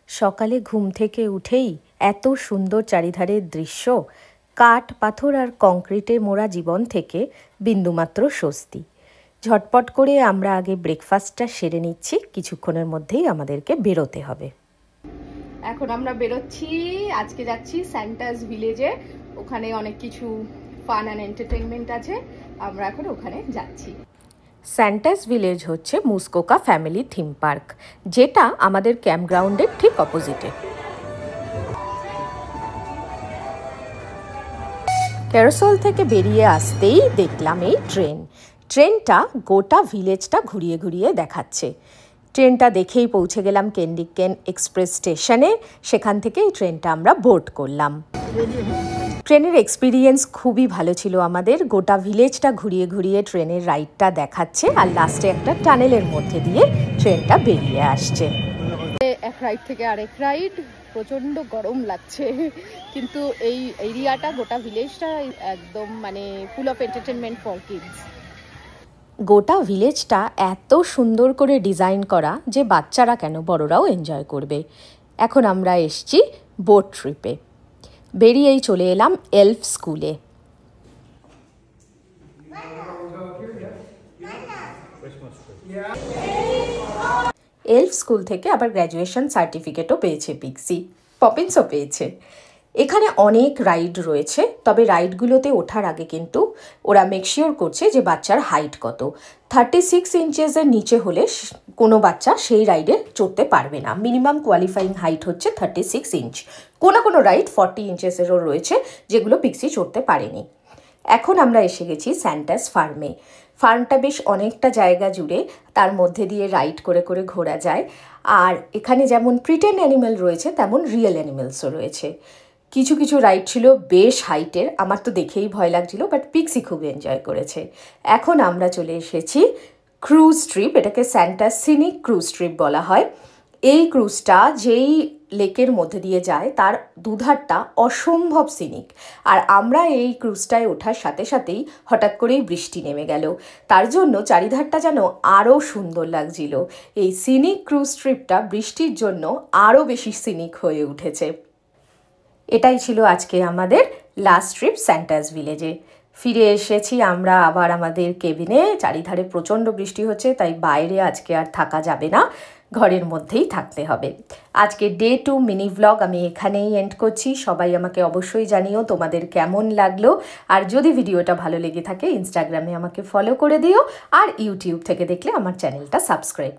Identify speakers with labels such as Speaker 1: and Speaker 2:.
Speaker 1: সকালে ঘুম থেকে উঠেই এত সুন্দর চারিধারের দৃশ্য, কাঠ পাথর আর কংক্রিটে মোড়া জীবন থেকে বিন্দুমাত্র স্বস্তি। ঝটপট করে আমরা আগে ব্রেকফাস্টটা সেরে নিচ্ছি, কিছুক্ষণের মধ্যেই আমাদেরকে বেরোতে হবে।
Speaker 2: এখন আমরা বেরোচ্ছি, আজকে যাচ্ছি স্যান্টাস ভিলেজে। ওখানে অনেক কিছু ফান অ্যান্ড এন্টারটেইনমেন্ট আছে, আমরা এখন ওখানে যাচ্ছি।
Speaker 1: স্যান্টাস ভিলেজ হচ্ছে মুসকোকা ফ্যামিলি থিম পার্ক, যেটা আমাদের ক্যাম্পগ্রাউন্ডের ঠিক অপোজিটে। ক্যারোসেল থেকে বেরিয়ে আসতেই দেখলাম এই ট্রেনটা গোটা ভিলেজটা ঘুরিয়ে ঘুরিয়ে দেখাচ্ছে। ট্রেনটা দেখেই পৌঁছে গেলাম কেন্ডিকেন এক্সপ্রেস স্টেশনে। সেখান থেকে এই ট্রেনটা আমরা বোর্ড করলাম। ট্রেনের এক্সপিরিয়েন্স খুবই ভালো ছিল আমাদের। গোটা ভিলেজটা ঘুরিয়ে ঘুরিয়ে ট্রেনের রাইডটা দেখাচ্ছে, আর লাস্টে একটা টানেলের মধ্যে দিয়ে ট্রেনটা বেরিয়ে আসছে।
Speaker 2: এক রাইড থেকে আরেক রাইড, প্রচণ্ড গরম লাগছে, কিন্তু এই এরিয়াটা গোটা ভিলেজটা একদম মানে full of entertainment for kids.
Speaker 1: গোটা ভিলেজটা এত সুন্দর করে ডিজাইন করা যে বাচ্চারা কেন, বড়রাও এনজয় করবে। এখন আমরা এসছি বোট ট্রিপে। বেরিয়েই চলে এলাম এলফ স্কুলে। এলফ স্কুল থেকে আবার গ্র্যাজুয়েশন সার্টিফিকেটও পেয়েছে পিক্সি, পপিন্সও পেয়েছে। এখানে অনেক রাইড রয়েছে, তবে রাইডগুলোতে ওঠার আগে কিন্তু ওরা মেকশিওর করছে যে বাচ্চার হাইট কত। 36 ইঞ্চেসের নিচে হলে কোনো বাচ্চা সেই রাইডে চড়তে পারবে না। মিনিমাম কোয়ালিফাইং হাইট হচ্ছে 36 ইঞ্চ। কোনো রাইড 40 ইঞ্চেসেরও রয়েছে, যেগুলো পিক্সি চড়তে পারেনি। এখন আমরা এসে গেছি স্যান্টাস ফার্মে। ফার্মটা বেশ অনেকটা জায়গা জুড়ে, তার মধ্যে দিয়ে রাইড করে করে ঘোরা যায়। আর এখানে যেমন প্রিটেন্ড অ্যানিমেল রয়েছে, তেমন রিয়েল অ্যানিমেলসও রয়েছে। কিছু কিছু রাইড ছিল বেশ হাইটের, আমার তো দেখেই ভয় লাগছিল, বাট পিক্সি খুব এনজয় করেছে। এখন আমরা চলে এসেছি ক্রুজ ট্রিপ। এটাকে স্যান্টাস সিনিক ক্রুজ ট্রিপ বলা হয়। এই ক্রুজটা যেই লেকের মধ্যে দিয়ে যায় তার দুধারটা অসম্ভব সিনিক। আর আমরা এই ক্রুজটায় ওঠার সাথে সাথেই হঠাৎ করেই বৃষ্টি নেমে গেল, তার জন্য চারিধারটা যেন আরও সুন্দর লাগছিল। এই সিনিক ক্রুজ ট্রিপটা বৃষ্টির জন্য আরও বেশি সিনিক হয়ে উঠেছে। এটাই ছিল আজকে আমাদের লাস্ট ট্রিপ স্যান্টাস ভিলেজে। ফিরে এসেছি আমরা আবার আমাদের কেবিনে। চারিধারে প্রচণ্ড বৃষ্টি হচ্ছে, তাই বাইরে আজকে আর থাকা যাবে না, ঘরের মধ্যেই থাকতে হবে। আজকে ডে 2 মিনি ভ্লগ আমি এখানেই এন্ড করছি। সবাই আমাকে অবশ্যই জানিও তোমাদের কেমন লাগলো, আর যদি ভিডিওটা ভালো লেগে থাকে ইনস্টাগ্রামে আমাকে ফলো করে দিও, আর ইউটিউব থেকে দেখলে আমার চ্যানেলটা সাবস্ক্রাইব